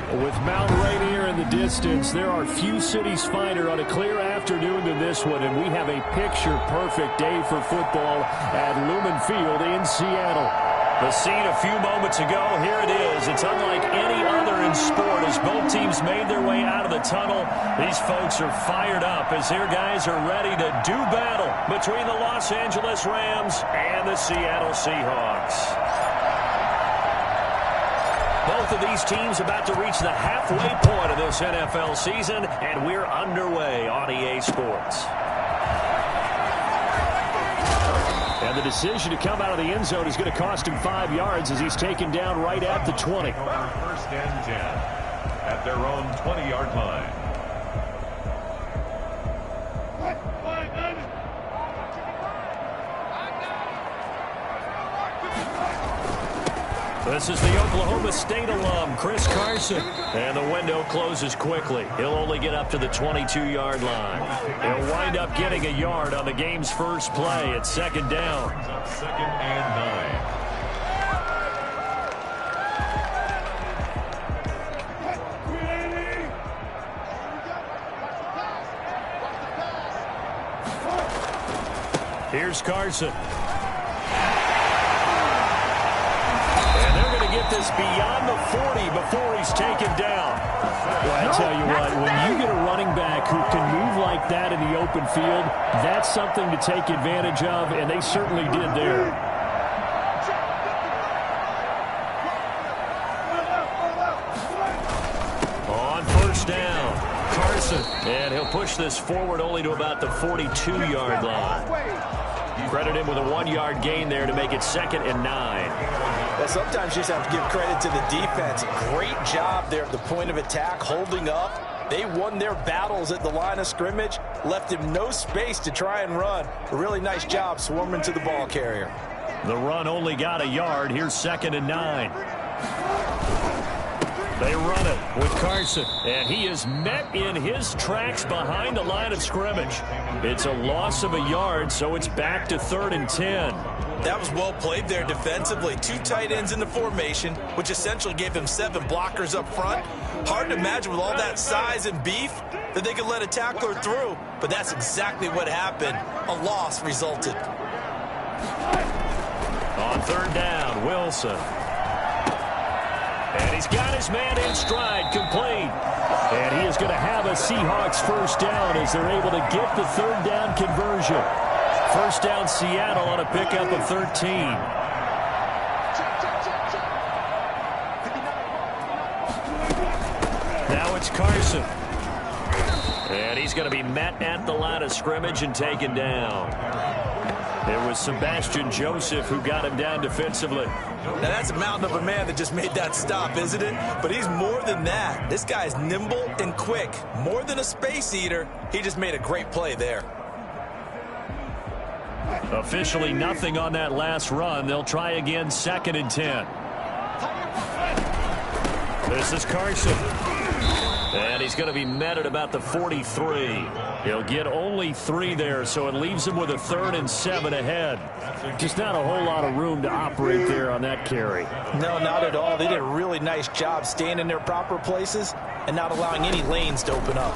With Mount Rainier in the distance, there are few cities finer on a clear afternoon than this one, and we have a picture-perfect day for football at Lumen Field in Seattle. The scene a few moments ago, here it is. It's unlike any other in sport as both teams made their way out of the tunnel. These folks are fired up as their guys are ready to do battle between the Los Angeles Rams and the Seattle Seahawks. Both of these teams about to reach the halfway point of this NFL season, and we're underway on EA Sports. And the decision to come out of the end zone is going to cost him 5 yards as he's taken down right at the 20. First and 10 at their own 20-yard line. This is the Oklahoma State alum, Chris Carson. And the window closes quickly. He'll only get up to the 22-yard line. He'll wind up getting a yard on the game's first play at second down. Second and 9. Here's Carson. This beyond the 40 before he's taken down. Well, I tell you what, when you get a running back who can move like that in the open field, that's something to take advantage of, and they certainly did there. On first down, Carson, and he'll push this forward only to about the 42-yard line. Credit him with a 1-yard gain there to make it second and 9. Well, sometimes you just have to give credit to the defense. Great job there at the point of attack, holding up. They won their battles at the line of scrimmage, left him no space to try and run. A really nice job swarming to the ball carrier. The run only got a yard. Here's second and 9. They run it with Carson, and he is met in his tracks behind the line of scrimmage. It's a loss of a yard, so it's back to third and 10. That was well played there defensively. 2 tight ends in the formation, which essentially gave them 7 blockers up front. Hard to imagine with all that size and beef that they could let a tackler through, but that's exactly what happened. A loss resulted. On third down, Wilson. And he's got his man in stride, complete. And he is going to have a Seahawks first down as they're able to get the third down conversion. First down, Seattle on a pickup of 13. Now it's Carson. And he's going to be met at the line of scrimmage and taken down. It was Sebastian Joseph who got him down defensively. Now that's a mountain of a man that just made that stop, isn't it? But he's more than that. This guy's nimble and quick. More than a space eater. He just made a great play there. Officially nothing on that last run. They'll try again, second and 10. This is Carson. And he's going to be met at about the 43. He'll get only 3 there, so it leaves him with a third and 7 ahead. Just not a whole lot of room to operate there on that carry. No, not at all. They did a really nice job staying in their proper places and not allowing any lanes to open up.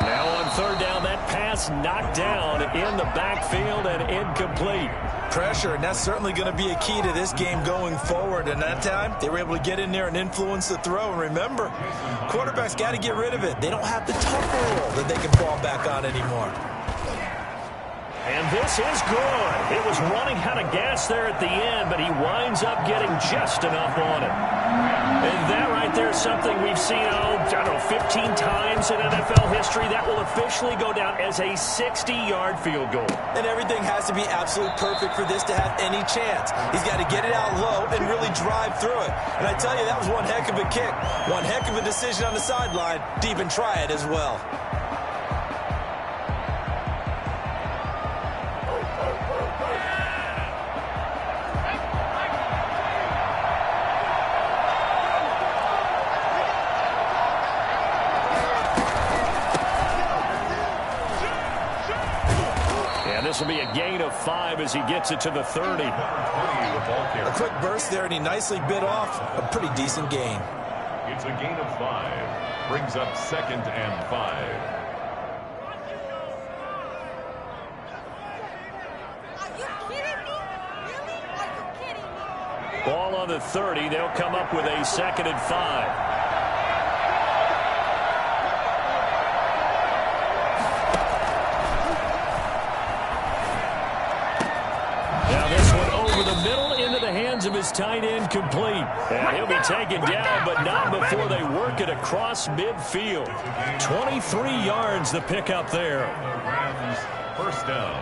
Now on third down, that pass knocked down in the backfield and incomplete. Pressure, and that's certainly going to be a key to this game going forward. And that time, they were able to get in there and influence the throw. And remember, quarterbacks got to get rid of it. They don't have the tough roll that they can fall back on anymore. And this is good. It was running out of gas there at the end, but he winds up getting just enough on it. And that right there is something we've seen, I don't know, 15 times in NFL history. That will officially go down as a 60-yard field goal. And everything has to be absolutely perfect for this to have any chance. He's got to get it out low and really drive through it. And I tell you, that was one heck of a kick. One heck of a decision on the sideline to even try it as well. And this will be a gain of 5 as he gets it to the 30. A quick burst there, and he nicely bit off a pretty decent gain. It's a gain of 5. Brings up 2nd and 5. Ball on the 30. They'll come up with a 2nd and 5. Of his tight end complete. And he'll be taken down, but not before they work it across midfield. 23 yards the pickup there. Rams first down.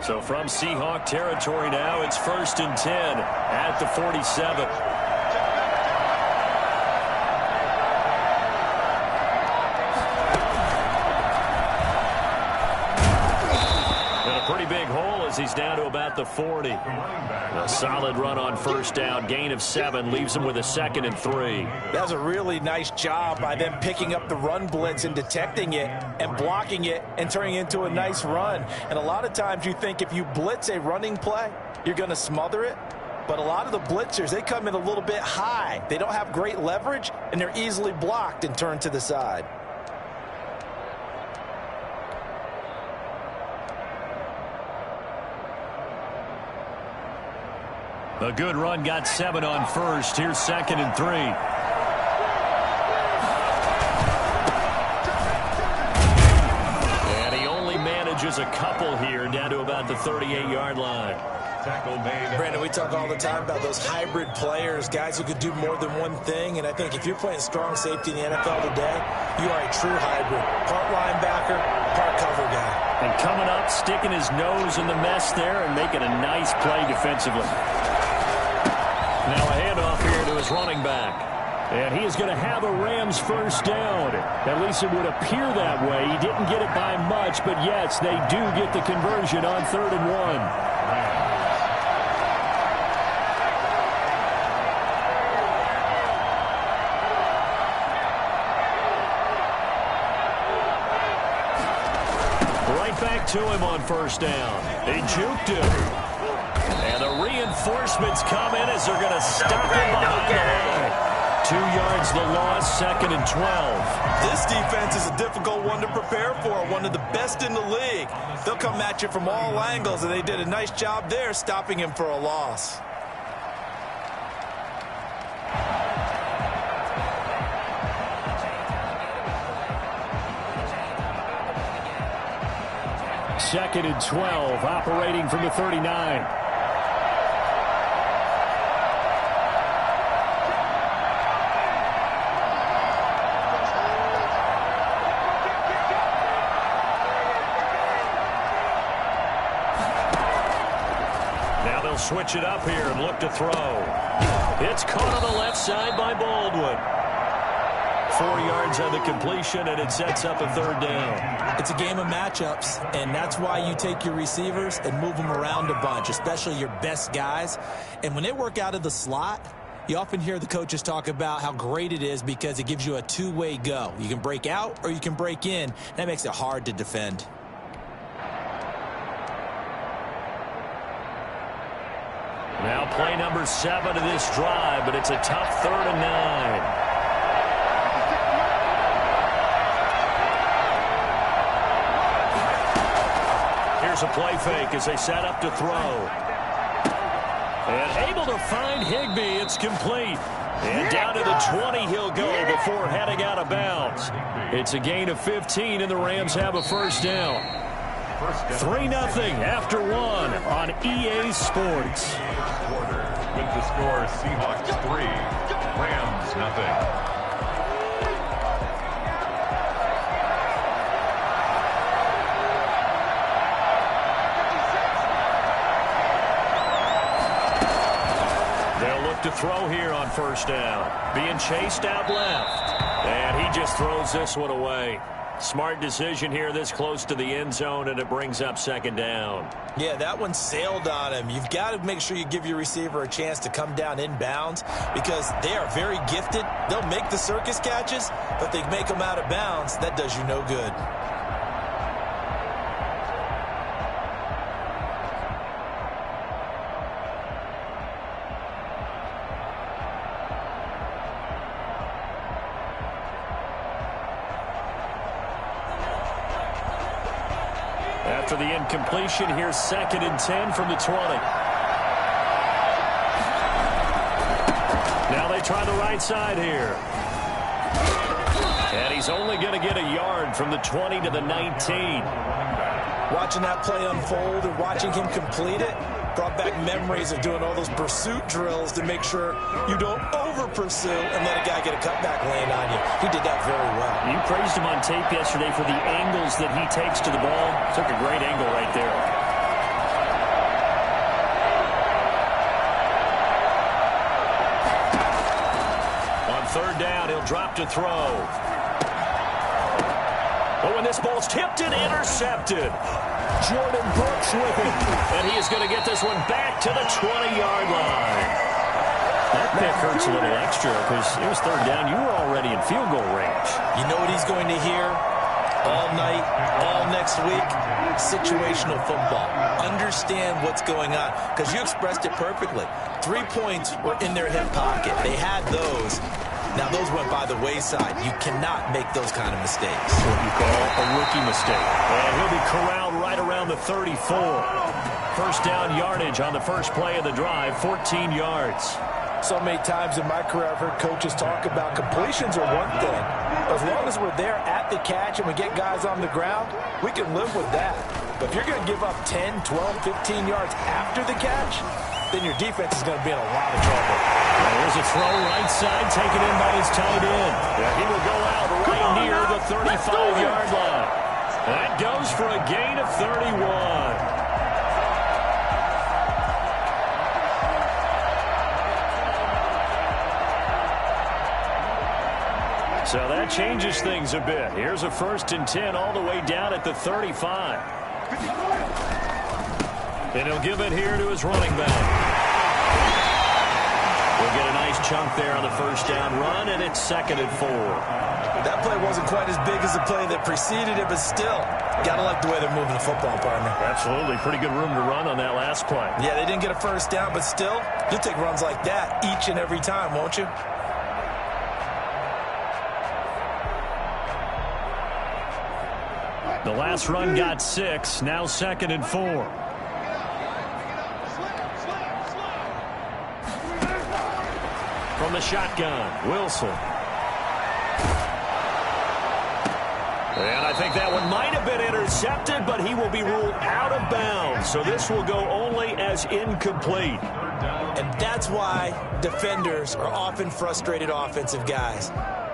So from Seahawk territory now, it's 1st and 10 at the 47. Big hole as he's down to about the 40. A solid run on 1st down. Gain of 7 leaves him with a 2nd and 3. That's a really nice job by them picking up the run blitz and detecting it and blocking it and turning it into a nice run. And a lot of times you think if you blitz a running play, you're going to smother it. But a lot of the blitzers, they come in a little bit high. They don't have great leverage, and they're easily blocked and turned to the side. A good run, got 7 on 1st. Here's 2nd and 3. And he only manages a couple here, down to about the 38-yard line. Tackle made. Brandon, we talk all the time about those hybrid players, guys who could do more than one thing. And I think if you're playing strong safety in the NFL today, you are a true hybrid. Part linebacker, part cover guy. And coming up, sticking his nose in the mess there and making a nice play defensively. Now a handoff here to his running back. And he is going to have a Rams first down. At least it would appear that way. He didn't get it by much, but yes, they do get the conversion on 3rd and 1. Back to him on 1st down. They juked him. And the reinforcements come in as they're going to stop him behind the line. 2 yards the loss, 2nd and 12. This defense is a difficult one to prepare for, one of the best in the league. They'll come at you from all angles, and they did a nice job there stopping him for a loss. Second and 12, operating from the 39. Now they'll switch it up here and look to throw. It's caught on the left side by Baldwin. 4 yards on the completion, and it sets up a 3rd down. It's a game of matchups, and that's why you take your receivers and move them around a bunch, especially your best guys. And when they work out of the slot, you often hear the coaches talk about how great it is because it gives you a two-way go. You can break out or you can break in. That makes it hard to defend. Now play number 7 of this drive, but it's a tough 3rd and 9. Here's a play fake as they set up to throw. And able to find Higbee. It's complete. And down to the 20 he'll go before heading out of bounds. It's a gain of 15, and the Rams have a first down. 3-0 after 1 on EA Sports. With the score, Seahawks 3, Rams nothing. To throw here on first down. Being chased out left. And he just throws this one away. Smart decision here this close to the end zone, and it brings up 2nd down. Yeah, that one sailed on him. You've got to make sure you give your receiver a chance to come down inbounds because they are very gifted. They'll make the circus catches, but they make them out of bounds. That does you no good. after the incompletion. Here's 2nd and 10 from the 20. Now they try the right side here. And he's only going to get a yard from the 20 to the 19. Watching that play unfold and watching him complete it brought back memories of doing all those pursuit drills to make sure you don't over-pursue and let a guy get a cutback lane on you. He did that very well. You praised him on tape yesterday for the angles that he takes to the ball. Took a great angle right there. On 3rd down, he'll drop to throw. But when this ball's tipped and intercepted, Jordan Brooks with it. And he is going to get this one back to the 20-yard line. That pick hurts a little extra because it was 3rd down. You were already in field goal range. You know what he's going to hear all night, all next week? Situational football. Understand what's going on because you expressed it perfectly. 3 points were in their hip pocket. They had those. Now, those went by the wayside. You cannot make those kind of mistakes. What you call a rookie mistake. And he'll be corralled right around the 34. 1st down yardage on the first play of the drive, 14 yards. So many times in my career, I've heard coaches talk about completions are one thing. As long as we're there at the catch and we get guys on the ground, we can live with that. But if you're going to give up 10, 12, 15 yards after the catch, then your defense is going to be in a lot of trouble. There's a throw right side taken in by his tight end. Yeah, he will go out right near the 35-yard line. That goes for a gain of 31. So that changes things a bit. Here's a 1st and 10 all the way down at the 35. And he'll give it here to his running back. We'll get a nice chunk there on the 1st down run, and it's 2nd and 4. That play wasn't quite as big as the play that preceded it, but still, got to like the way they're moving the football, partner. Absolutely. Pretty good room to run on that last play. Yeah, they didn't get a 1st down, but still, you'll take runs like that each and every time, won't you? The last run got 6, now 2nd and 4. From the shotgun, Wilson. And I think that one might have been intercepted, but he will be ruled out of bounds. So this will go only as incomplete. And that's why defenders are often frustrated offensive guys.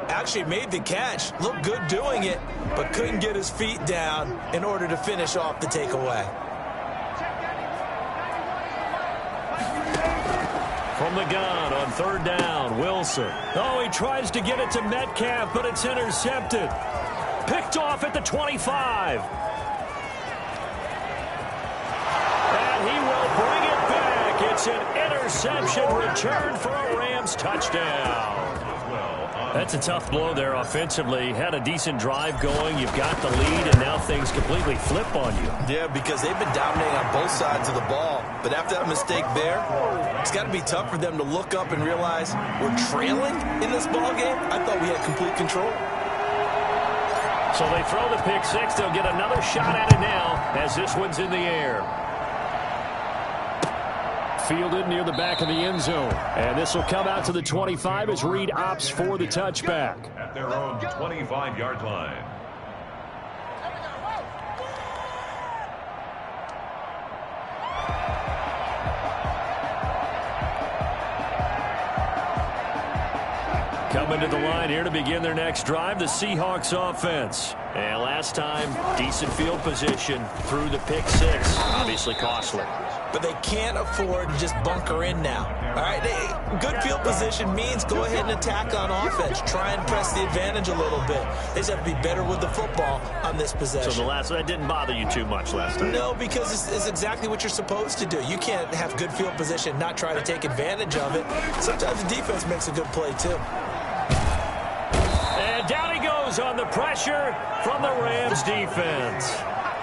Actually made the catch, looked good doing it, but couldn't get his feet down in order to finish off the takeaway. From the gun on 3rd down, Wilson. Oh, he tries to get it to Metcalf, but it's intercepted. Picked off at the 25. And he will bring it back. It's an interception return for a Rams touchdown. That's a tough blow there offensively. Had a decent drive going. You've got the lead, and now things completely flip on you. Yeah, because they've been dominating on both sides of the ball. But after that mistake there, it's got to be tough for them to look up and realize we're trailing in this ball game. I thought we had complete control. So they throw the pick 6. They'll get another shot at it now as this one's in the air. Fielded near the back of the end zone. And this will come out to the 25 as Reed opts for the touchback. At their own 25-yard line. Coming to the line here to begin their next drive, the Seahawks offense. And last time, decent field position through the pick 6. Obviously costly. But they can't afford to just bunker in now. All right, good field position means go ahead and attack on offense. Try and press the advantage a little bit. They just have to be better with the football on this possession. So that didn't bother you too much last time? No, because it's exactly what you're supposed to do. You can't have good field position and not try to take advantage of it. Sometimes the defense makes a good play, too. And down he goes on the pressure from the Rams defense.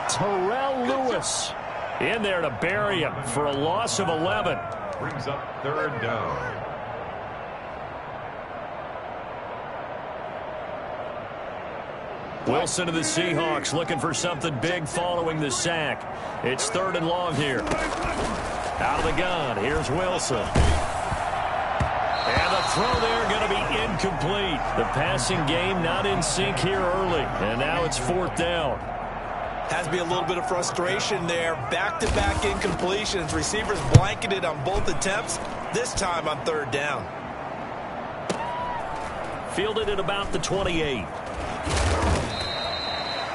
Terrell Lewis in there to bury him for a loss of 11. Brings up 3rd down. Wilson of the Seahawks looking for something big following the sack. It's 3rd and long here. Out of the gun, here's Wilson. And the throw there going to be incomplete. The passing game not in sync here early. And now it's 4th down. Has to be a little bit of frustration there. Back-to-back incompletions. Receivers blanketed on both attempts. This time on 3rd down. Fielded at about the 28.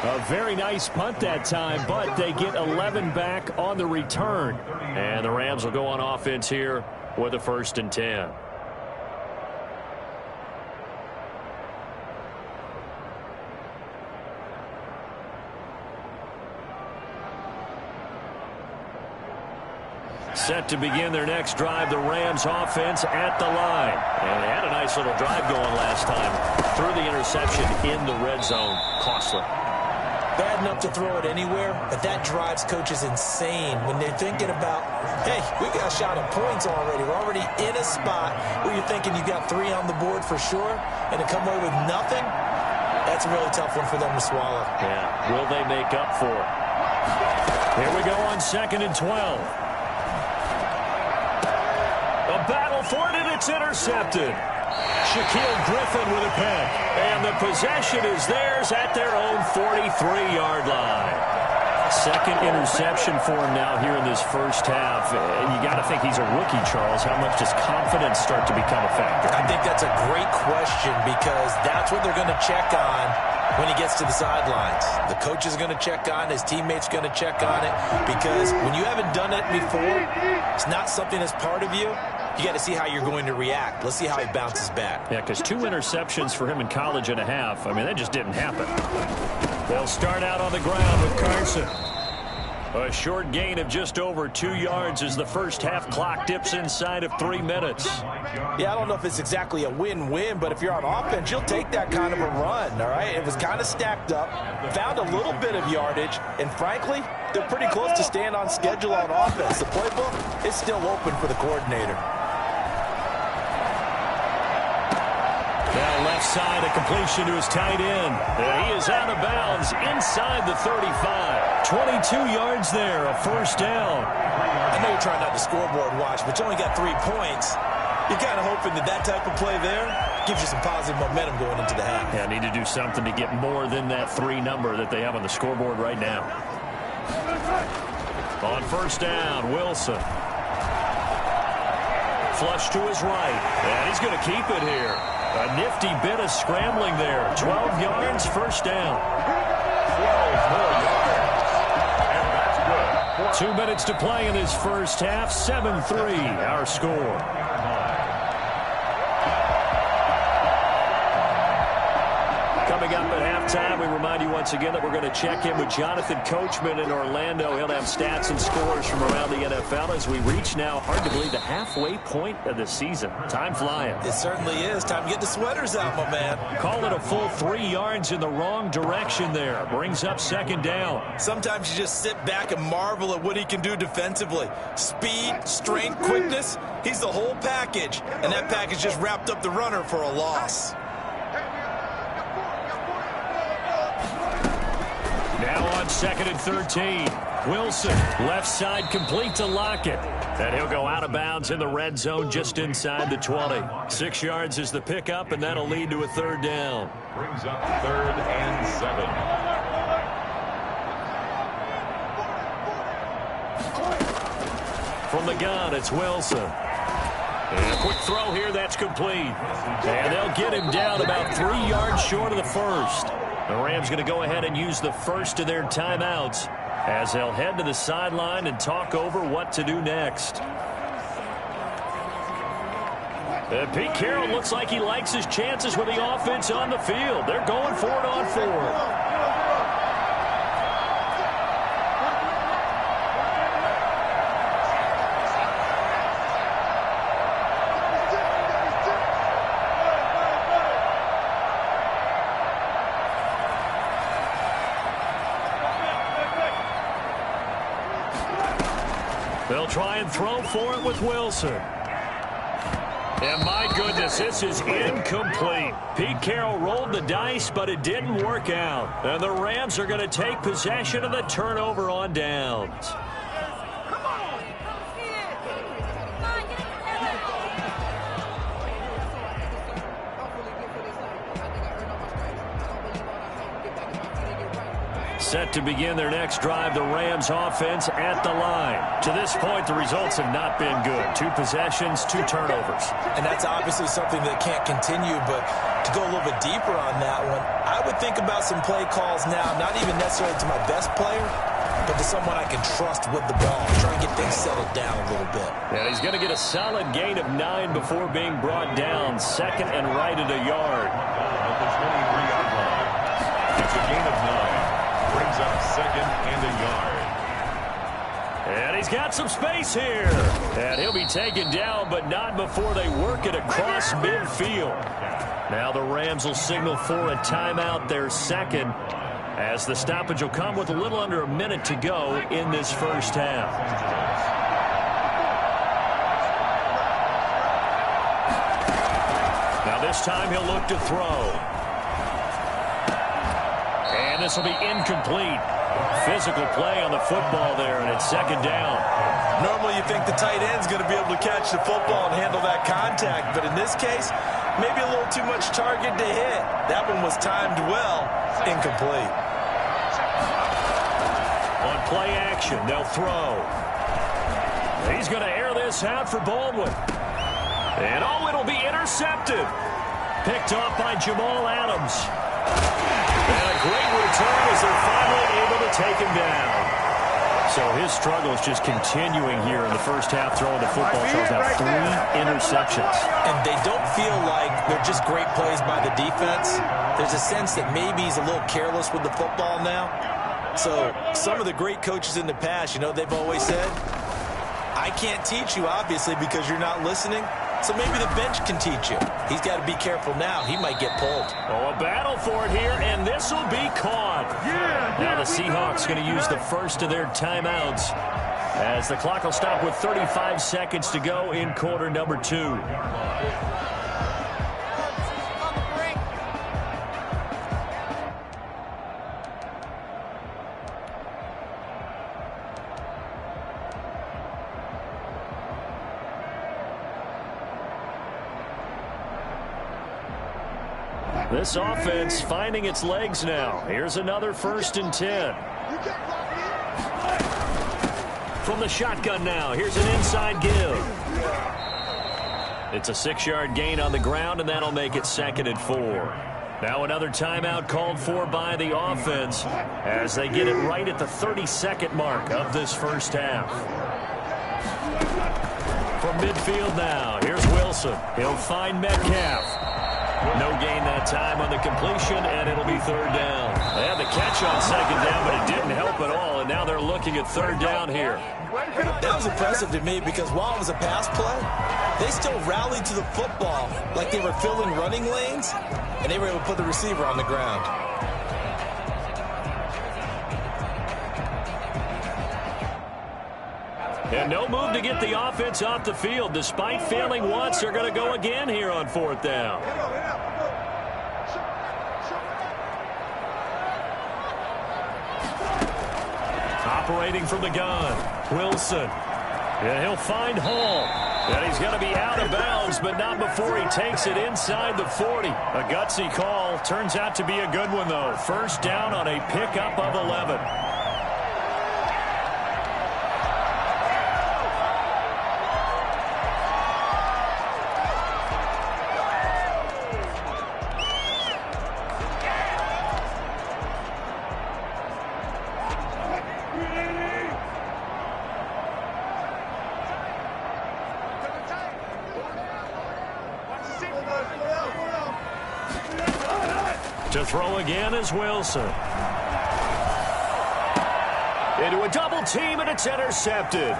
A very nice punt that time, but they get 11 back on the return. And the Rams will go on offense here with a 1st and 10. Set to begin their next drive, the Rams offense at the line. And they had a nice little drive going last time. Threw the interception in the red zone. Costly. Bad enough to throw it anywhere, but that drives coaches insane when they're thinking about, hey, we got a shot at points already. We're already in a spot where you're thinking you got 3 on the board for sure, and to come away with nothing, that's a really tough one for them to swallow. Yeah, will they make up for it? Here we go on 2nd and 12. A battle for it, and it's intercepted. Shaquille Griffin with a pick. And the possession is theirs at their own 43-yard line. 2nd interception for him now here in this first half. And you got to think he's a rookie, Charles. How much does confidence start to become a factor? I think that's a great question because that's what they're going to check on when he gets to the sidelines. The coach is going to check on it. His teammates are going to check on it because when you haven't done it before, it's not something that's part of you. You got to see how you're going to react. Let's see how he bounces back. Yeah, because 2 interceptions for him in college and a half. I mean, that just didn't happen. They'll start out on the ground with Carson. A short gain of just over 2 yards as the first half clock dips inside of 3 minutes. Yeah, I don't know if it's exactly a win-win, but if you're on offense, you'll take that kind of a run, all right? It was kind of stacked up, found a little bit of yardage, and frankly, they're pretty close to staying on schedule on offense. The playbook is still open for the coordinator. Now left side, a completion to his tight end. And he is out of bounds inside the 35. 22 yards there, a 1st down. I know you're trying not to scoreboard watch, but you only got 3 points. You're kind of hoping that that type of play there gives you some positive momentum going into the half. Yeah, need to do something to get more than that 3 number that they have on the scoreboard right now. On 1st down, Wilson. Flush to his right, and he's going to keep it here. A nifty bit of scrambling there. 12 yards, 1st down. 12 more yards. And that's good. 2 minutes to play in this first half. 7-3, our score. Coming up at halftime, we remind you once again that we're going to check in with Jonathan Coachman in Orlando. He'll have stats and scores from around the NFL as we reach now, hard to believe, the halfway point of the season. Time flying. It certainly is. Time to get the sweaters out, my man. Call it a full 3 yards in the wrong direction there. Brings up 2nd down. Sometimes you just sit back and marvel at what he can do defensively. Speed, strength, quickness. He's the whole package. And that package just wrapped up the runner for a loss. Now on 2nd and 13. Wilson, left side complete to Lockett. And he'll go out of bounds in the red zone just inside the 20. 6 yards is the pickup, and that'll lead to a 3rd down. Brings up 3rd and 7. From the gun, it's Wilson. And a quick throw here, that's complete. And they'll get him down about 3 yards short of the first. The Rams going to go ahead and use the first of their timeouts as they'll head to the sideline and talk over what to do next. Pete Carroll looks like he likes his chances with the offense on the field. They're going for it on 4th. They'll try and throw for it with Wilson. And my goodness, this is incomplete. Pete Carroll rolled the dice, but it didn't work out. And the Rams are going to take possession of the turnover on downs. Set to begin their next drive, the Rams offense at the line. To this point, the results have not been good. 2 possessions, 2 turnovers. And that's obviously something that can't continue, but to go a little bit deeper on that one, I would think about some play calls now, not even necessarily to my best player, but to someone I can trust with the ball, try and get things settled down a little bit. Yeah, he's going to get a solid gain of 9 before being brought down. Second and right at a yard. At the 23-yard line. It's a gain of 9. Brings up second and a yard. And he's got some space here. And he'll be taken down, but not before they work it across midfield. Now the Rams will signal for a timeout, their second, as the stoppage will come with a little under a minute to go in this first half. Now this time he'll look to throw. And this will be incomplete. Physical play on the football there, and it's second down. Normally you think the tight end's going to be able to catch the football and handle that contact, but in this case, maybe a little too much target to hit. That one was timed well. Incomplete. On play action, they'll throw. He's going to air this out for Baldwin. And oh, it'll be intercepted. Picked off by Jamal Adams. And a great return as they're finally able to take him down. So his struggle is just continuing here in the first half, throwing the football. Charles, now 3 interceptions. And they don't feel like they're just great plays by the defense. There's a sense that maybe he's a little careless with the football now. So some of the great coaches in the past, you know, they've always said, I can't teach you, obviously, because you're not listening. So maybe the bench can teach you. He's got to be careful now. He might get pulled. Oh, a battle for it here, and this will be caught. Now the Seahawks going to use the first of their timeouts as the clock will stop with 35 seconds to go in quarter number 2. This offense finding its legs now. Here's another 1st and 10. From the shotgun now, here's an inside give. It's a 6-yard gain on the ground, and that'll make it 2nd and 4. Now another timeout called for by the offense as they get it right at the 32nd mark of this first half. From midfield now, here's Wilson. He'll find Metcalf. No gain that time on the completion, and it'll be 3rd down. They had the catch on 2nd down, but it didn't help at all, and now they're looking at 3rd down here. That was impressive to me because while it was a pass play, they still rallied to the football like they were filling running lanes, and they were able to put the receiver on the ground. And no move to get the offense off the field. Despite failing once, they're going to go again here on 4th down. Operating from the gun, Wilson. And he'll find Hall. And he's going to be out of bounds, but not before he takes it inside the 40. A gutsy call. Turns out to be a good one, though. 1st down on a pickup of 11. To throw again is Wilson. Into a double team, and it's intercepted.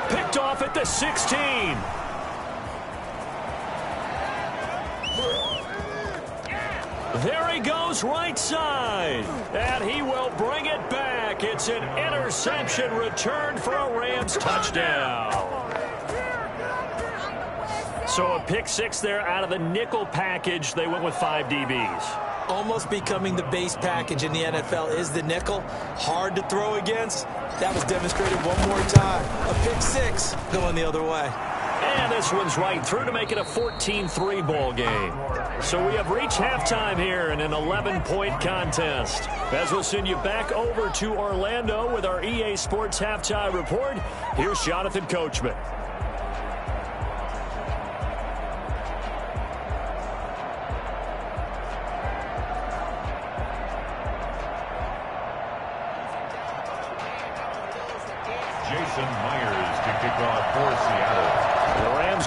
Picked off at the 16. There he goes right side. And he will bring it back. It's an interception returned for a Rams touchdown. So a pick six there out of the nickel package. They went with 5 DBs. Almost becoming the base package in the NFL is the nickel. Hard to throw against. That was demonstrated one more time. A pick six going the other way. And this one's right through to make it a 14-3 ball game. So we have reached halftime here in an 11-point contest. As we'll send you back over to Orlando with our EA Sports Halftime Report, here's Jonathan Coachman.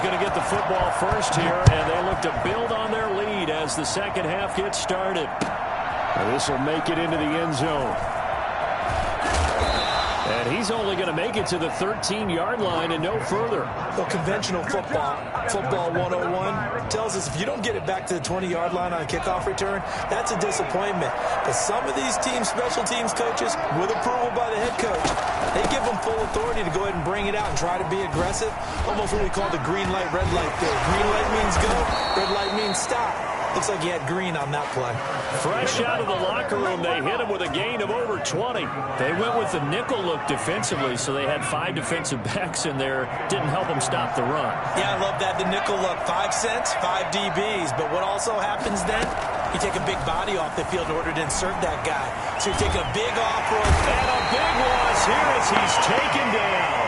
Going to get the football first here, and they look to build on their lead as the second half gets started. This will make it into the end zone. And he's only going to make it to the 13-yard line and no further. Well, conventional football 101, tells us if you don't get it back to the 20-yard line on a kickoff return, that's a disappointment. But some of these teams, special teams coaches, with approval by the head coach, they give them full authority to go ahead and bring it out and try to be aggressive. Almost what we call the green light, red light there. Green light means go, red light means stop. Looks like he had green on that play. Fresh out of the locker room, they hit him with a gain of over 20. They went with the nickel look defensively, so they had 5 defensive backs in there. Didn't help them stop the run. Yeah, I love that, the nickel look. 5 cents, 5 DBs. But what also happens then? You take a big body off the field in order to insert that guy. So you're taking a big off-road. And a big loss here as he's taken down.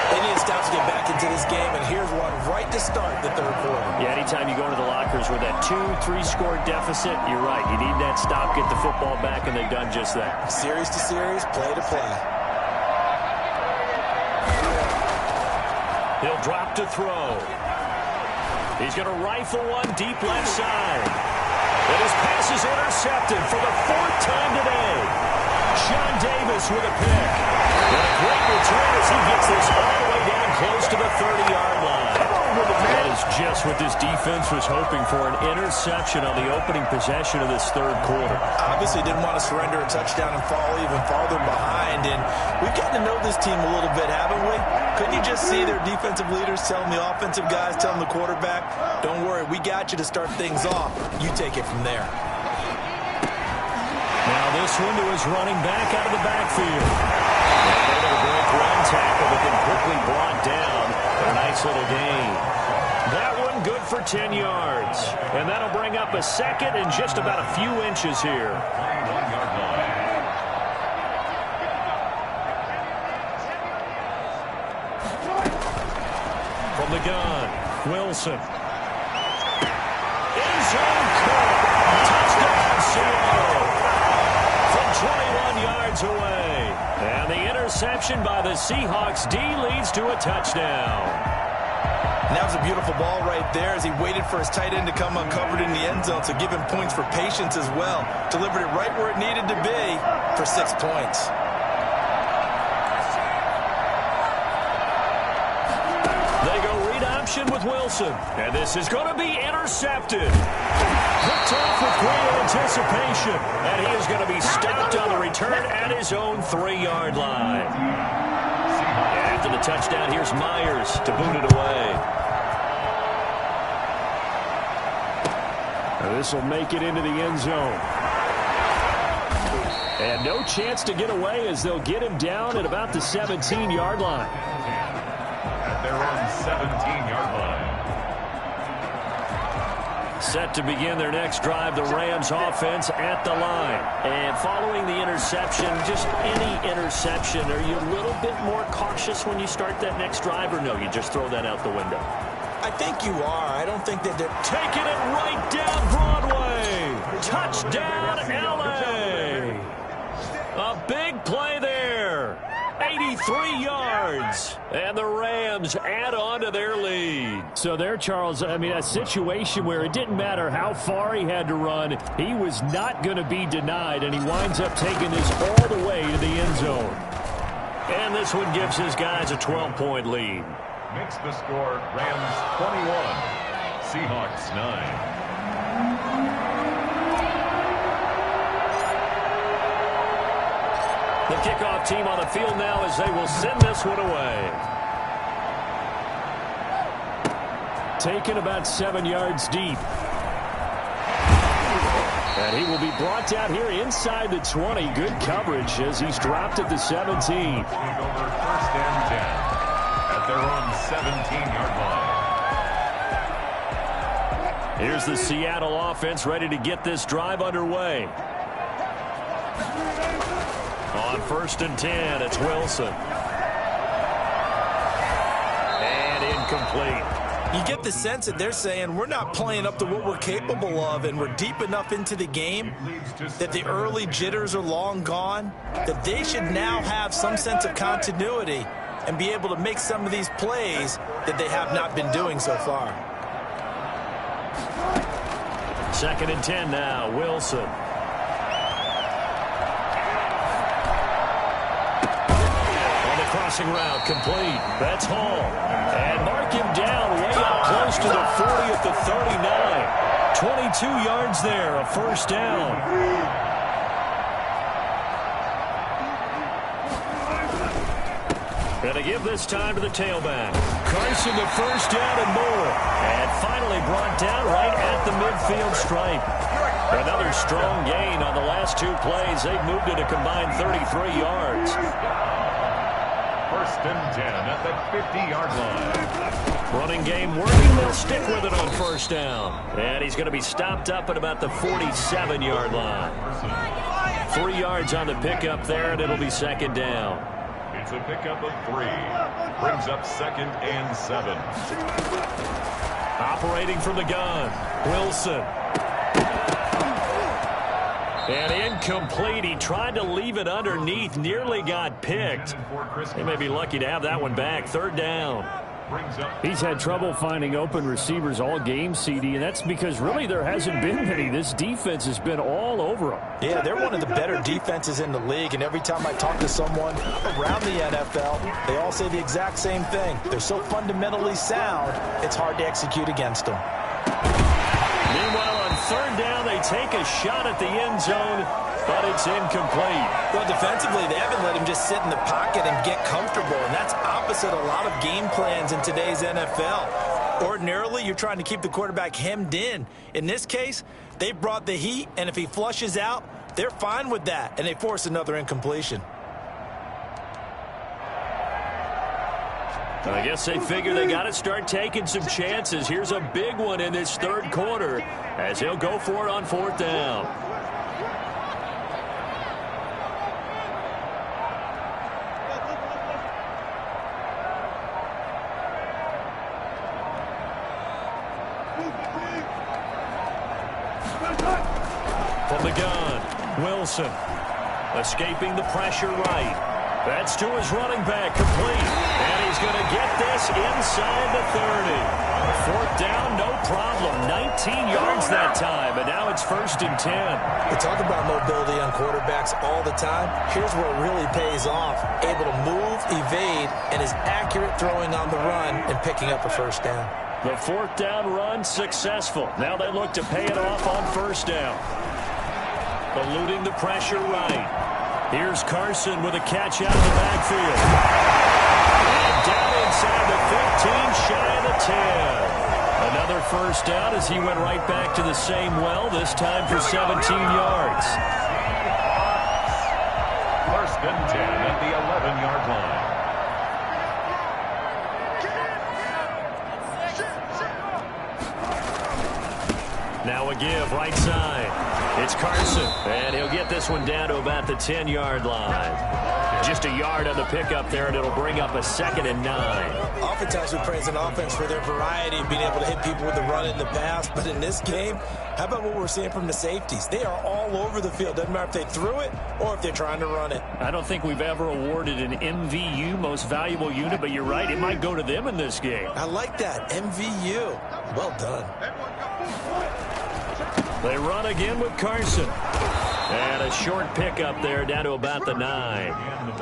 They need to stop to get back into this game, and here's one right to start the third quarter. Yeah, anytime you go into the lockers with that 2-3 score deficit, you're right. You need that stop, get the football back, and they've done just that. Series to series, play to play. He'll drop to throw. He's going to rifle one deep left side. And his pass is intercepted for the 4th time today. John Davis with a pick. And a great return as he gets this all the way down close to the 30-yard line. That is just what this defense was hoping for, an interception on the opening possession of this third quarter. Obviously didn't want to surrender a touchdown and fall even farther behind. And we've gotten to know this team a little bit, haven't we? Couldn't you just see their defensive leaders telling the offensive guys, telling the quarterback, don't worry, we got you to start things off. You take it from there. Now this one to his running back out of the backfield. Able to break run tackle, but then quickly brought down. A nice little gain. That one good for 10 yards. And that'll bring up a second and just about a few inches here. From the gun, Wilson. End zone caught. Touchdown, Seattle. From 21 yards away. And the interception by the Seahawks D leads to a touchdown. And that was a beautiful ball right there as he waited for his tight end to come uncovered in the end zone, so give him points for patience as well. Delivered it right where it needed to be for 6 points. They go read option with Wilson. And this is going to be intercepted. Picked off with great anticipation. And he is going to be stopped on the return at his own 3-yard line. And after the touchdown, here's Myers to boot it away. This will make it into the end zone. And no chance to get away as they'll get him down at about the 17-yard line. At their own 17-yard line. Set to begin their next drive, the Rams offense at the line. And following the interception, just any interception, are you a little bit more cautious when you start that next drive, or no, you just throw that out the window? I think you are. I don't think that they're taking it right down Broadway. Touchdown, L.A. A big play there. 83 yards. And the Rams add on to their lead. So there, Charles, I mean, a situation where it didn't matter how far he had to run. He was not going to be denied, and he winds up taking this all the way to the end zone. And this one gives his guys a 12-point lead. Makes the score Rams 21, Seahawks 9. The kickoff team on the field now as they will send this one away. taken about 7 yards deep. And he will be brought down here inside the 20. Good coverage as he's dropped at the 17. Over 1st and 10 at their own 17-yard line. Here's the Seattle offense ready to get this drive underway. On 1st and 10, it's Wilson. And incomplete. You get the sense that they're saying we're not playing up to what we're capable of, and we're deep enough into the game that the early jitters are long gone, that they should now have some sense of continuity and be able to make some of these plays that they have not been doing so far. 2nd and 10 now, Wilson. On the crossing route, complete. That's Hall. And mark him down way up close to the 40 at the 39. 22 yards there, a 1st down. Gonna give this time to the tailback. Carson the 1st down and more. And finally brought down right at the midfield stripe. Another strong gain on the last 2 plays. They've moved it a combined 33 yards. 1st and 10 at the 50-yard line. Running game working. They'll stick with it on 1st down. And he's going to be stopped up at about the 47-yard line. 3 yards on the pickup there, and it'll be 2nd down. It's a pickup of 3. Brings up 2nd and 7. Operating from the gun, Wilson. And incomplete. He tried to leave it underneath, nearly got picked. They may be lucky to have that one back. 3rd down. He's had trouble finding open receivers all game, CD, and that's because really there hasn't been many. This defense has been all over them. Yeah, they're one of the better defenses in the league, and every time I talk to someone around the NFL, they all say the exact same thing. They're so fundamentally sound, it's hard to execute against them. Meanwhile, on 3rd down, they take a shot at the end zone, but it's incomplete. Well, defensively, they haven't let him just sit in the pocket and get comfortable, and that's opposite a lot of game plans in today's NFL. Ordinarily, you're trying to keep the quarterback hemmed in. In this case, they brought the heat, and if he flushes out, they're fine with that, and they force another incompletion. I guess they figure they got to start taking some chances. Here's a big one in this 3rd quarter as he'll go for it on 4th down. From the gun, Wilson escaping the pressure right. That's to his running back, complete. And he's going to get this inside the 30. 4th down, no problem. 19 yards that time, and now it's 1st and 10. We talk about mobility on quarterbacks all the time. Here's where it really pays off. Able to move, evade, and is accurate throwing on the run and picking up a 1st down. The 4th down run successful. Now they look to pay it off on 1st down. Eluding the pressure right. Here's Carson with a catch out of the backfield. And down inside the 15, shy of the 10. Another 1st down as he went right back to the same well, this time for 17 yards. 1st and 10 at the 11-yard line. Now a give, right side. It's Carson, and he'll get this one down to about the 10-yard line. Just a yard on the pickup there, and it'll bring up a 2nd and 9. Oftentimes we praise an offense for their variety of being able to hit people with the run in the pass, but in this game, how about what we're seeing from the safeties? They are all over the field. Doesn't matter if they threw it or if they're trying to run it. I don't think we've ever awarded an MVU, most valuable unit, but you're right, it might go to them in this game. I like that, MVU. Well done. They run again with Carson. And a short pickup there down to about the 9.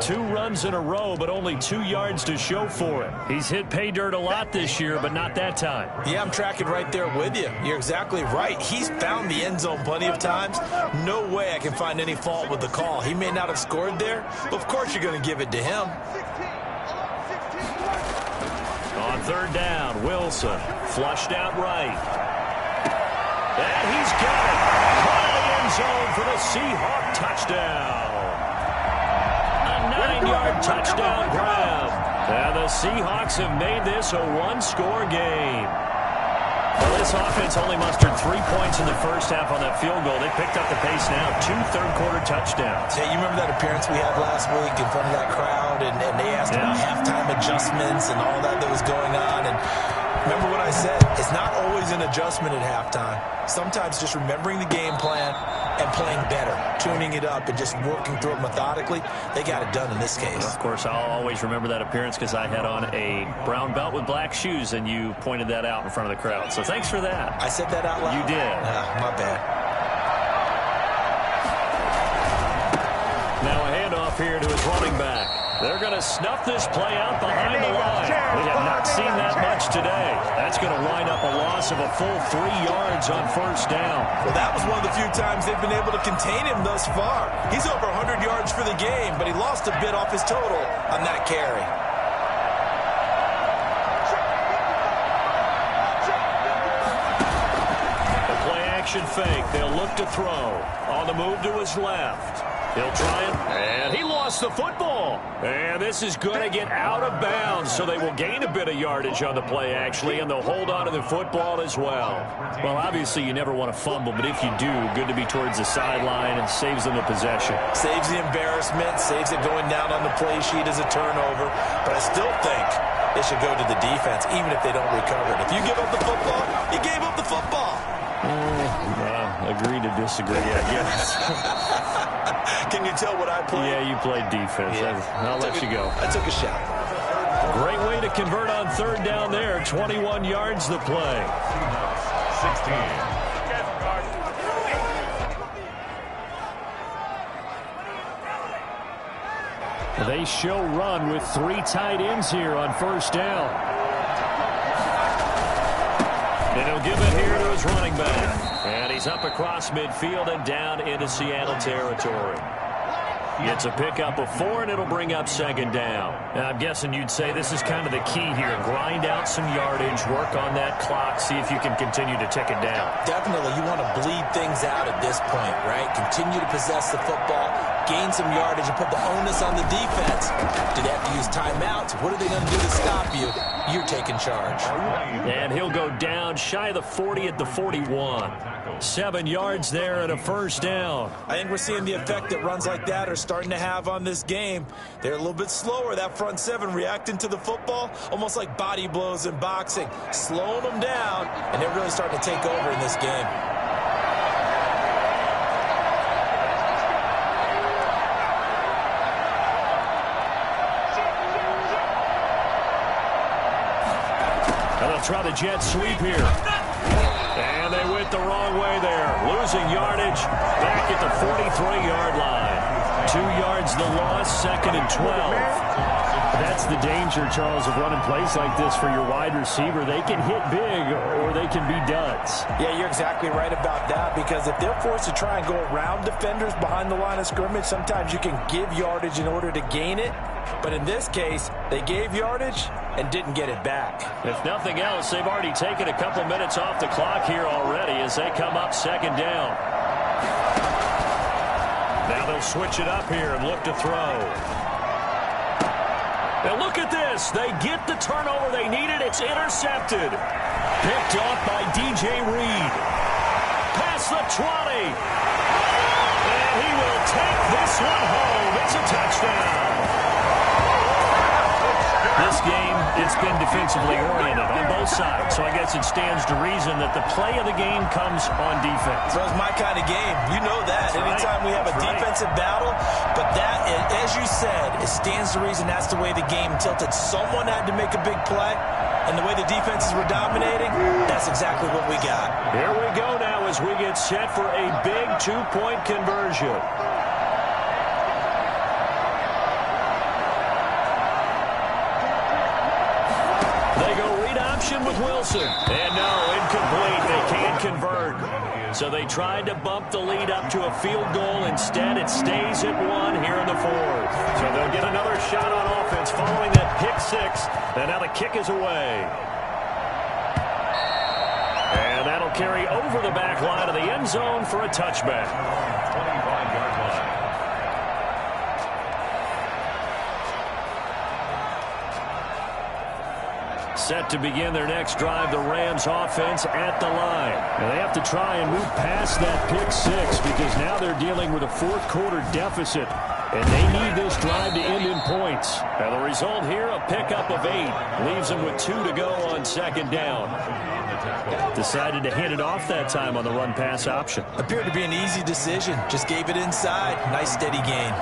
2 runs in a row, but only 2 yards to show for it. He's hit pay dirt a lot this year, but not that time. Yeah, I'm tracking right there with you. You're exactly right. He's found the end zone plenty of times. No way I can find any fault with the call. He may not have scored there, but of course you're going to give it to him. On third down. Wilson flushed out right. And he's got it. Caught in the end zone for the Seahawk touchdown. A 9-yard touchdown grab. And the Seahawks have made this a one-score game. Well, this offense only mustered 3 points in the first half on that field goal. They picked up the pace now. 2 third-quarter touchdowns. Yeah, you remember that appearance we had last week in front of that crowd, and they asked about halftime adjustments and all that was going on. And remember what I said, it's not always an adjustment at halftime. Sometimes just remembering the game plan and playing better, tuning it up and just working through it methodically. They got it done in this case. Of course, I'll always remember that appearance because I had on a brown belt with black shoes, and you pointed that out in front of the crowd. So thanks for that. I said that out loud? You did. My bad. Now a handoff here to his running back. They're going to snuff this play out behind the line. We have not seen that much today. That's going to wind up a loss of a full 3 yards on first down. Well, that was one of the few times they've been able to contain him thus far. He's over 100 yards for the game, but he lost a bit off his total on that carry. The play-action fake. They'll look to throw. On the move to his left. He'll try it, and he lost the football. And this is going to get out of bounds, so they will gain a bit of yardage on the play, actually, and they'll hold on to the football as well. Well, obviously, you never want to fumble, but if you do, good to be towards the sideline and saves them the possession. Saves the embarrassment, saves it going down on the play sheet as a turnover, but I still think they should go to the defense, even if they don't recover it. If you give up the football, you gave up the football. Agree to disagree, I guess. Can you tell what I played? Yeah, you played defense. Yeah. I'll let you go. I took a shot. Great way to convert on third down there. 21 yards the play. 16. They show run with 3 tight ends here on first down. And he'll give it here to his running back. And he's up across midfield and down into Seattle territory. It's a pickup of 4, and it'll bring up second down. Now, I'm guessing you'd say this is kind of the key here. Grind out some yardage, work on that clock, see if you can continue to tick it down. Definitely. You want to bleed things out at this point, right? Continue to possess the football, gain some yardage, and put the onus on the defense. Do they have to use timeouts? What are they going to do to stop you? You're taking charge. And he'll go down shy of the 40 at the 41. 7 yards there and a first down. I think we're seeing the effect that runs like that are starting to have on this game. They're a little bit slower, that front 7, reacting to the football, almost like body blows in boxing, slowing them down, and they're really starting to take over in this game. And they'll try the jet sweep here. And they went the wrong way there. Losing yardage back at the 43-yard line. 2 yards the loss, 2nd and 12. That's the danger, Charles, of running plays like this for your wide receiver. They can hit big or they can be duds. Yeah, you're exactly right about that, because if they're forced to try and go around defenders behind the line of scrimmage, sometimes you can give yardage in order to gain it. But in this case, they gave yardage and didn't get it back. If nothing else, they've already taken a couple minutes off the clock here already as they come up second down. Now they'll switch it up here and look to throw. And look at this. They get the turnover they needed. It's intercepted. Picked off by D.J. Reed. Past the 20. And he will take this one home. It's a touchdown. This game, it's been defensively oriented on both sides, so I guess it stands to reason that the play of the game comes on defense. So it's my kind of game. You know that. Anytime we have a defensive battle, but that, as you said, it stands to reason that's the way the game tilted. Someone had to make a big play, and the way the defenses were dominating, that's exactly what we got. Here we go now as we get set for a big 2-point conversion. With Wilson. And no, incomplete. They can't convert. So they tried to bump the lead up to a field goal. Instead, it stays at 1 here in the 4th. So they'll get another shot on offense following that pick pick six, and now the kick is away. And that'll carry over the back line of the end zone for a touchback. 25-yard line. Set to begin their next drive, the Rams offense at the line. And they have to try and move past that pick six because now they're dealing with a fourth quarter deficit. And they need this drive to end in points. And the result here, a pickup of 8. Leaves them with 2 to go on second down. Decided to hand it off that time on the run-pass option. Appeared to be an easy decision. Just gave it inside. Nice steady gain.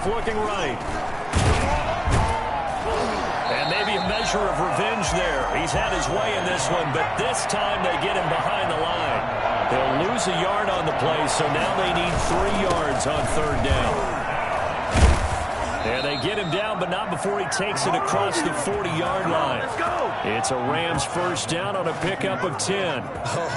Looking right. And maybe a measure of revenge there. He's had his way in this one, but this time they get him behind the line. They'll lose a yard on the play, so now they need 3 yards on third down. And they get him down, but not before he takes it across the 40-yard line. Let's go. It's a Rams first down on a pickup of 10.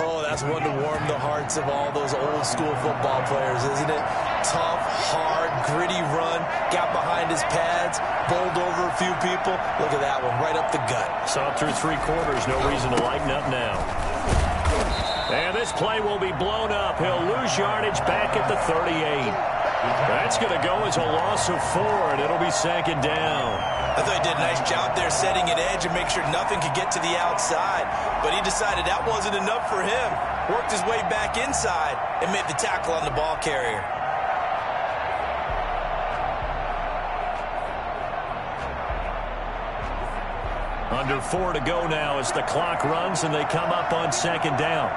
Oh, that's one to warm the hearts of all those old-school football players, isn't it? Tough, hard, gritty run. Got behind his pads, bowled over a few people. Look at that one, right up the gut. Saw through 3 quarters, no reason to lighten up now. And this play will be blown up. He'll lose yardage back at the 38. That's going to go as a loss of 4, and it'll be second down. I thought he did a nice job there setting an edge and make sure nothing could get to the outside. But he decided that wasn't enough for him. Worked his way back inside and made the tackle on the ball carrier. Under 4 to go now as the clock runs and they come up on second down.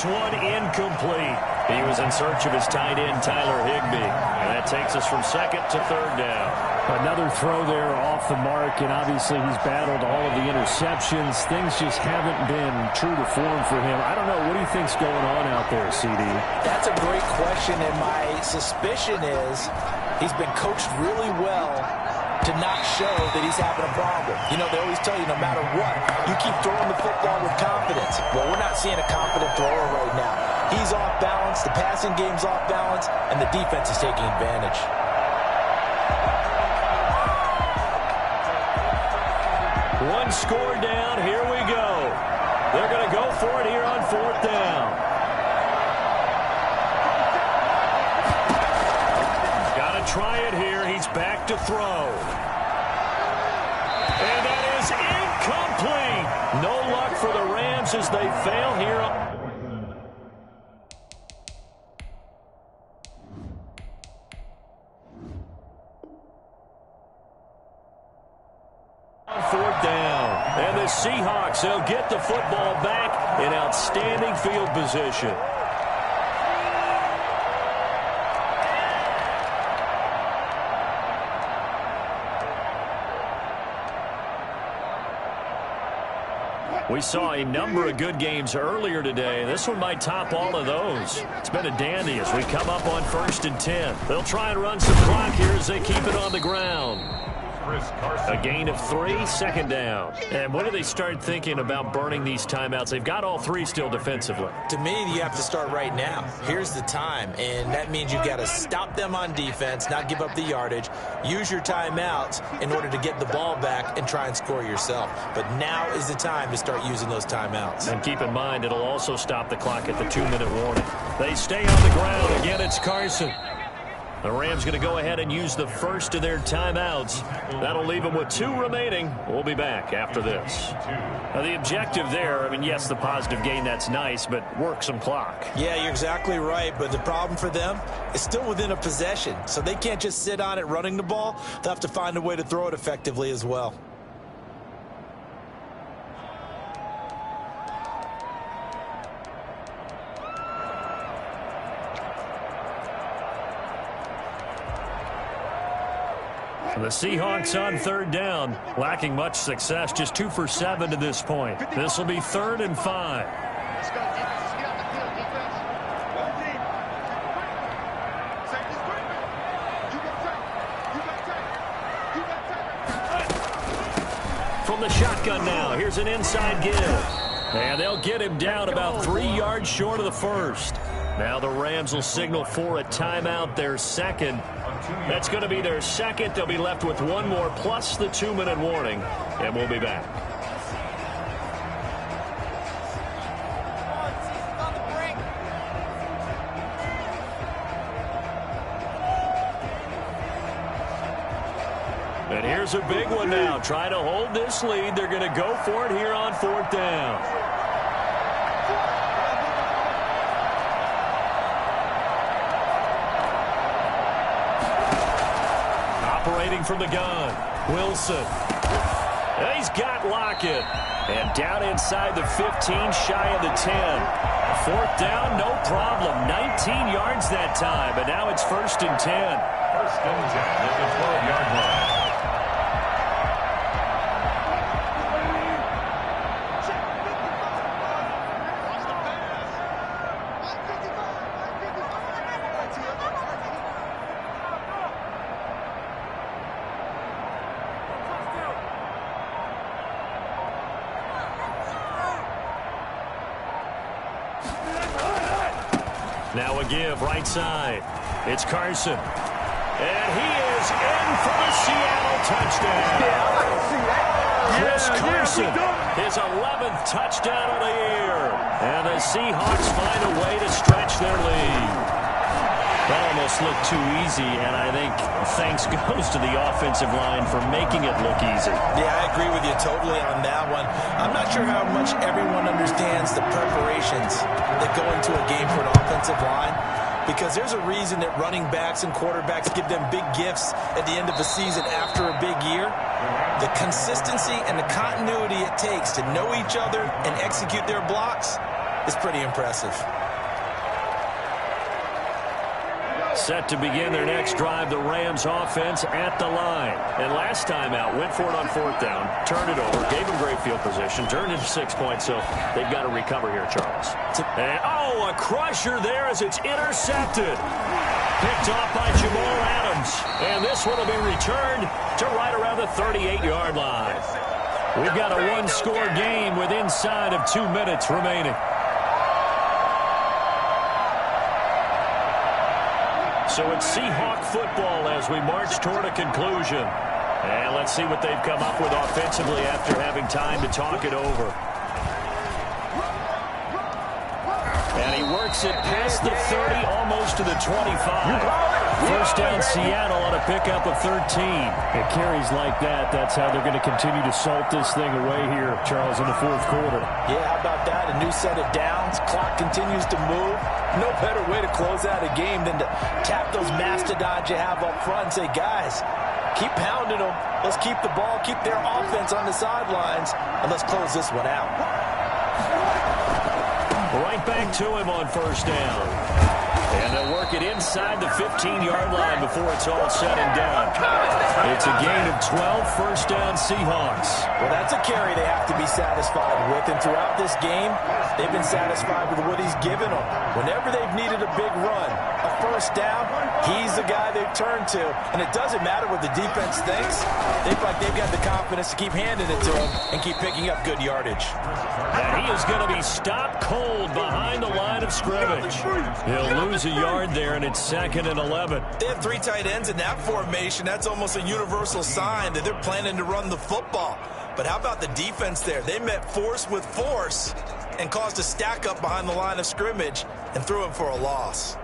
One incomplete. He was in search of his tight end, Tyler Higbee. And that takes us from second to third down. Another throw there off the mark, and obviously he's battled all of the interceptions. Things just haven't been true to form for him. I don't know. What do you think's going on out there, CD? That's a great question, and my suspicion is he's been coached really well to not show that he's having a problem. You know, they always tell you no matter what, you keep throwing the football with confidence. Well, we're not seeing a confident thrower right now. He's off balance, the passing game's off balance, and the defense is taking advantage. One score down, here we go. They're going to go for it here on fourth down. Got to try it here. He's back to throw. And that is incomplete. No luck for the Rams as they fail here. On fourth down. And the Seahawks, they'll get the football back in outstanding field position. We saw a number of good games earlier today. This one might top all of those. It's been a dandy as we come up on 1st and 10. They'll try and run some clock here as they keep it on the ground. A gain of 3, second down. And when do they start thinking about burning these timeouts? They've got all 3 still defensively. To me, you have to start right now. Here's the time, and that means you've got to stop them on defense, not give up the yardage, use your timeouts in order to get the ball back and try and score yourself. But now is the time to start using those timeouts. And keep in mind, it'll also stop the clock at the 2-minute warning. They stay on the ground. Again, it's Carson. The Rams going to go ahead and use the first of their timeouts. That'll leave them with 2 remaining. We'll be back after this. Now, the objective there, I mean, yes, the positive gain, that's nice, but work some clock. Yeah, you're exactly right, but the problem for them is still within a possession, so they can't just sit on it running the ball. They'll have to find a way to throw it effectively as well. The Seahawks on third down, lacking much success, just 2 for 7 to this point. This will be 3rd and 5. the shotgun now. Here's an inside give. And they'll get him down about 3 yards short of the first. Now the Rams will signal for a timeout, their second. That's going to be their second. They'll be left with one more plus the 2-minute warning. And we'll be back. And here's a big one now. Trying to hold this lead. They're going to go for it here on 4th down. Operating from the gun. Wilson. He's got Lockett. And down inside the 15, shy of the 10. 4th down, no problem. 19 yards that time. And now it's 1st and 10. 1st and 10 at the 12-yard line. Now a give, right side. It's Carson. And he is in for the Seattle touchdown. Chris Carson, his 11th touchdown of the year. And the Seahawks find a way to stretch their lead. That almost looked too easy, and I think thanks goes to the offensive line for making it look easy. Yeah, I agree with you totally on that one. I'm not sure how much everyone understands the preparations that go into a game for an offensive line, because there's a reason that running backs and quarterbacks give them big gifts at the end of the season after a big year. The consistency and the continuity it takes to know each other and execute their blocks is pretty impressive. Set to begin their next drive, the Rams offense at the line. And last time out, went for it on 4th down, turned it over, gave them great field position, turned into 6 points, so they've got to recover here, Charles. And, a crusher there as it's intercepted. Picked off by Jamal Adams. And this one will be returned to right around the 38-yard line. We've got a one-score game with inside of 2 minutes remaining. So it's Seahawk football as we march toward a conclusion. And let's see what they've come up with offensively after having time to talk it over. And he works it past the 30, almost to the 25. 1st down Seattle on a pickup of 13. It carries like that. That's how they're going to continue to salt this thing away here, Charles, in the 4th quarter. Yeah, how about that? A new set of downs. Clock continues to move. No better way to close out a game than to tap those mastodons you have up front and say, guys, keep pounding them. Let's keep the ball, keep their offense on the sidelines, and let's close this one out. Right back to him on 1st down. And they'll work it inside the 15-yard line before it's all said and done. It's a gain of 12, 1st down Seahawks. Well, that's a carry they have to be satisfied with. And throughout this game, they've been satisfied with what he's given them. Whenever they've needed a big run, a 1st down, he's the guy they've turned to. And it doesn't matter what the defense thinks. They feel like they've got the confidence to keep handing it to him and keep picking up good yardage. And he is going to be stopped cold behind the line of scrimmage. He'll lose a yard there, and it's 2nd and 11. They have 3 tight ends in that formation. That's almost a universal sign that they're planning to run the football. But how about the defense there? They met force with force and caused a stack up behind the line of scrimmage and threw him for a loss.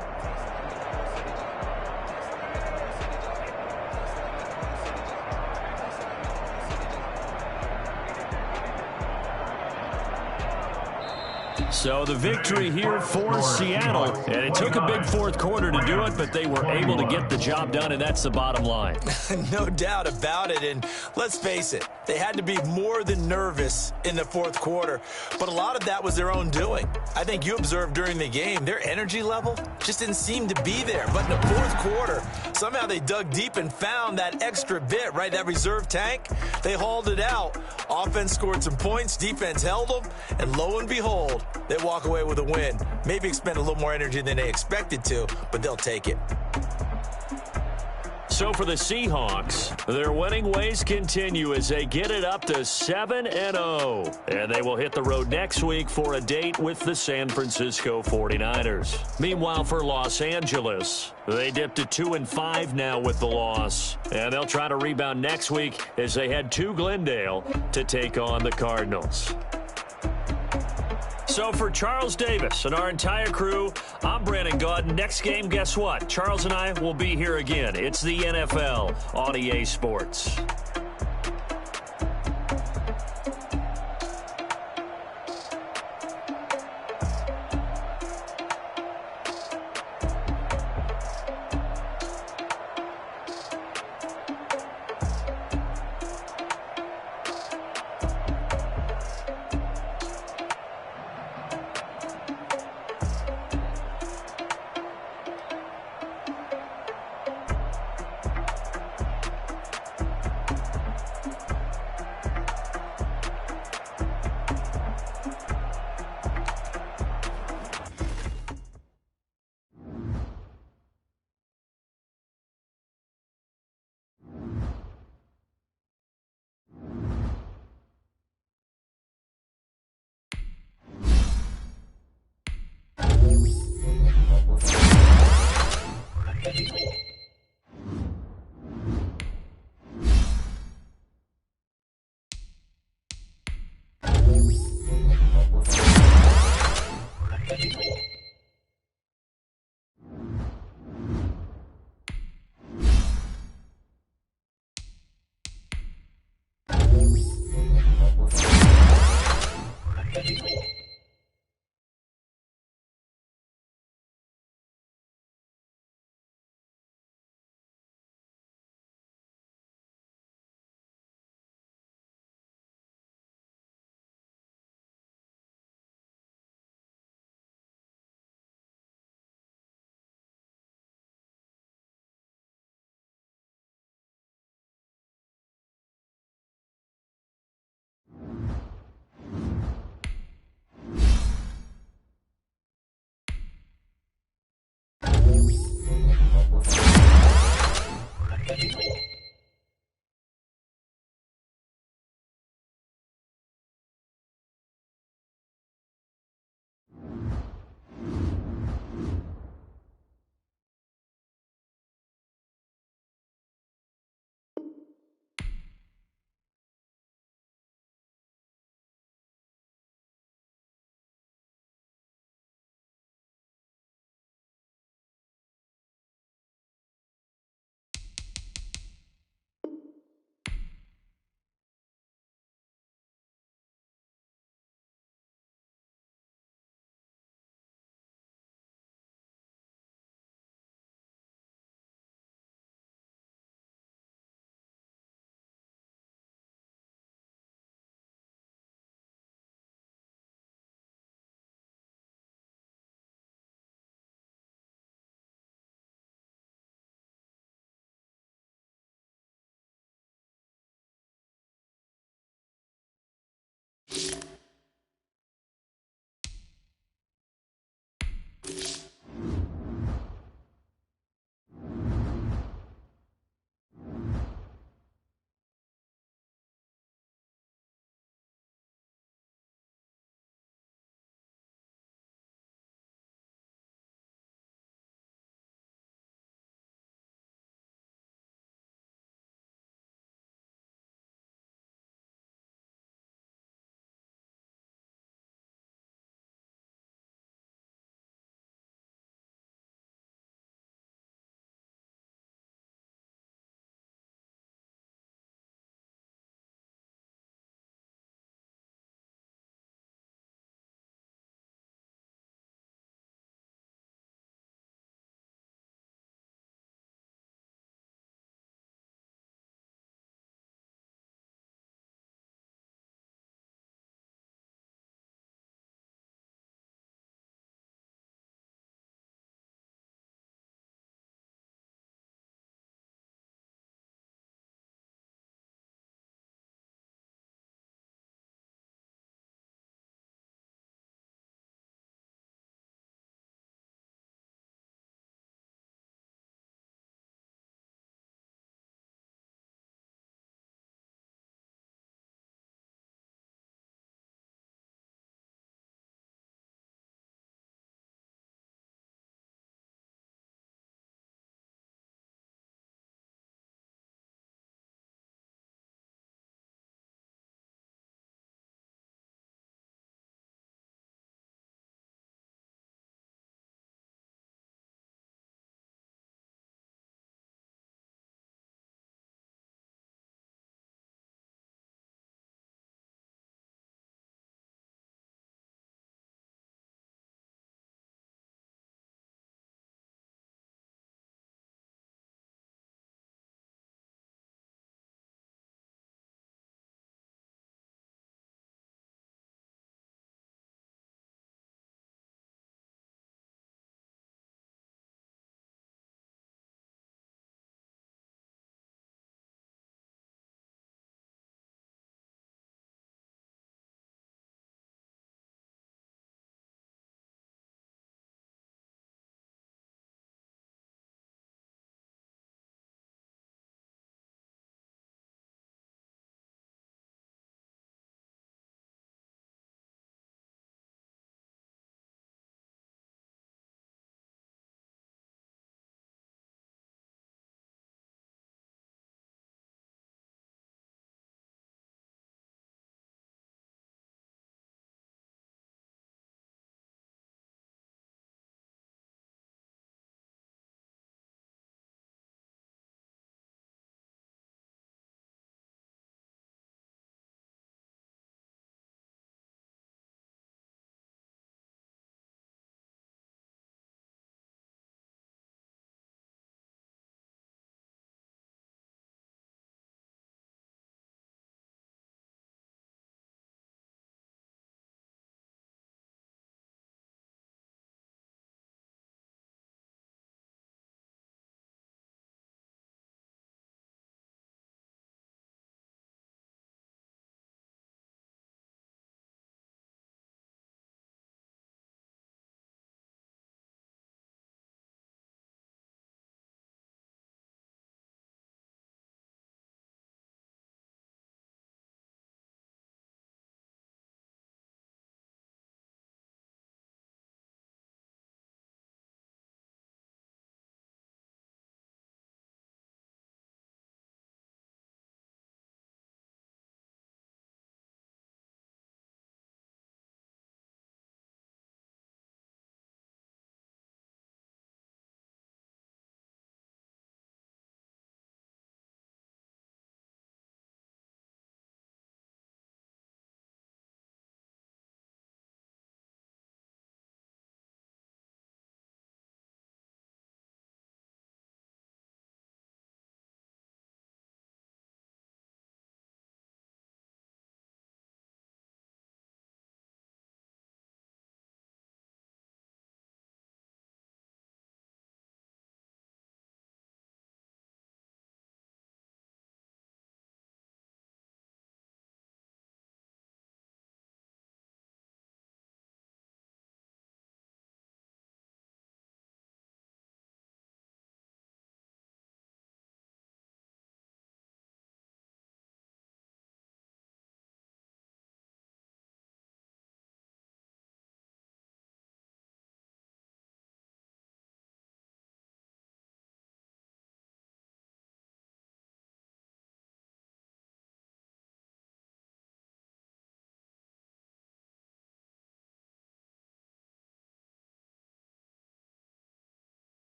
So the victory here for Seattle. And it took a big 4th quarter to do it, but they were able to get the job done, and that's the bottom line. No doubt about it. And let's face it, they had to be more than nervous in the 4th quarter. But a lot of that was their own doing. I think you observed during the game, their energy level just didn't seem to be there. But in the 4th quarter, somehow they dug deep and found that extra bit, right? That reserve tank. They hauled it out. Offense scored some points. Defense held them. And lo and behold, they walk away with a win. Maybe expend a little more energy than they expected to, but they'll take it. So for the Seahawks, their winning ways continue as they get it up to 7-0. And they will hit the road next week for a date with the San Francisco 49ers. Meanwhile, for Los Angeles, they dipped to 2-5 now with the loss. And they'll try to rebound next week as they head to Glendale to take on the Cardinals. So for Charles Davis and our entire crew, I'm Brandon Gaudin. Next game, guess what? Charles and I will be here again. It's the NFL on EA Sports.